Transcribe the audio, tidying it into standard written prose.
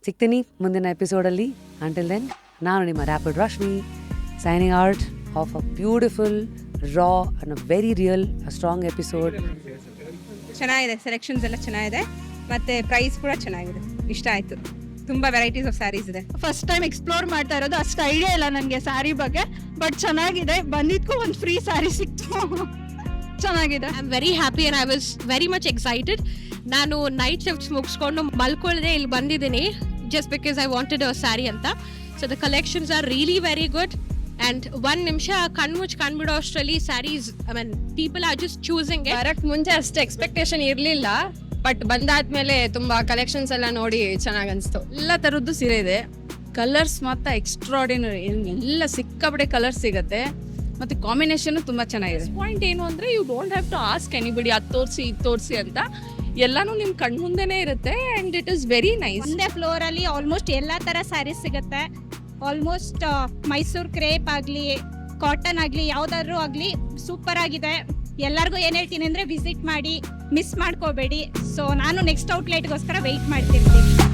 ಸಿಗ್ತೀನಿ ಮುಂದಿನ ಎಪಿಸೋಡಲ್ಲಿ. Until then ನಾನು ನಿಮ್ಮ rapid Rashmi signing out of a beautiful raw and a very real strong episode. ಚೆನ್ನಾಗಿದೆ, ಸೆಲೆಕ್ಷನ್ಸ್ ಎಲ್ಲ ಚೆನ್ನಾಗಿದೆ, ಮತ್ತೆ ಪ್ರೈಸ್ ಕೂಡ ಚೆನ್ನಾಗಿದೆ, ಇಷ್ಟ ಆಯ್ತು. ತುಂಬಾ ವೆರೈಟೀಸ್ ಆಫ್ ಸ್ಯಾರೀಸ್ ಇದೆ. ಫಸ್ಟ್ ಟೈಮ್ ಎಕ್ಸ್ಪ್ಲೋರ್ ಮಾಡ್ತಾ ಇರೋದು, ಅಷ್ಟು ಐಡಿಯಾ ಇಲ್ಲ ನನಗೆ ಸ್ಯಾರಿ ಬಗ್ಗೆ, ಬಟ್ ಚೆನ್ನಾಗಿದೆ. ಬಂದಿದ್ಕೂ ಒಂದು ಫ್ರೀ ಸ್ಯಾರಿ ಸಿಕ್ತು. ಚೆನ್ನಾಗಿದೆ. I am very happy and I was very much excited. ನಾನು ನೈಟ್ ಶಿಫ್ಟ್ಸ್ ಮುಗಿಸ್ಕೊಂಡು ಮಲ್ಕೊಳ್ಳದೆ ಇಲ್ಲಿ ಬಂದಿದ್ದೀನಿ just because I wanted a sari ಅಂತ. So the collections are really very good. And ಒಂದ್ ನಿಮಿಷ ಕಣ್ಮುಚ್ಚಿ ಕಂಡ್ಬಿಡೋ ಅಷ್ಟರಲ್ಲಿ saris, I mean people are just choosing. ಬರಕ್ ಮುಂಚೆ ಅಷ್ಟು ಎಕ್ಸ್ಪೆಕ್ಟೇಷನ್ ಇರಲಿಲ್ಲ, ಬಟ್ ಬಂದಾದ್ಮೇಲೆ ತುಂಬಾ ಕಲೆಕ್ಷನ್ಸ್ ಎಲ್ಲ ನೋಡಿ ಚೆನ್ನಾಗಿ ಅನಿಸ್ತು. ಎಲ್ಲ ಥರದ್ದು ಸೀರೆ ಇದೆ. ಕಲರ್ಸ್ ಮಾತ್ರ ಎಕ್ಸ್ಟ್ರಾಡಿನರಿ, ಎಲ್ಲ ಸಿಕ್ಕಾಪಟ್ಟೆ ಕಲರ್ಸ್ ಸಿಗುತ್ತೆ, ಮತ್ತು ಕಾಂಬಿನೇಷನ್ ತುಂಬ ಚೆನ್ನಾಗಿದೆ. ಪಾಯಿಂಟ್ ಏನು ಅಂದರೆ you don't have to ask anybody ಅದು ತೋರಿಸಿ ಇದು ತೋರಿಸಿ ಅಂತ, ಎಲ್ಲಾನು ನಿಮ್ಮ ಕಣ್ಮುಂದೆನೇ ಇರುತ್ತೆ and it is very nice. ಒಂದೇ ಫ್ಲೋರಲ್ಲಿ ಆಲ್ಮೋಸ್ಟ್ ಎಲ್ಲ ಥರ ಸ್ಯಾರೀಸ್ ಸಿಗುತ್ತೆ. ಆಲ್ಮೋಸ್ಟ್ ಮೈಸೂರು ಕ್ರೇಪ್ ಆಗಲಿ, ಕಾಟನ್ ಆಗಲಿ, ಯಾವುದಾದ್ರೂ ಆಗಲಿ ಸೂಪರ್ ಆಗಿದೆ. ಎಲ್ಲರಿಗೂ ಏನು ಹೇಳ್ತೀನಿ ಅಂದರೆ ವಿಸಿಟ್ ಮಾಡಿ, ಮಿಸ್ ಮಾಡ್ಕೋಬೇಡಿ. ಸೊ ನಾನು ನೆಕ್ಸ್ಟ್ ಔಟ್ಲೆಟ್ಗೋಸ್ಕರ ವೆಯ್ಟ್ ಮಾಡ್ತಿರ್ತೀನಿ.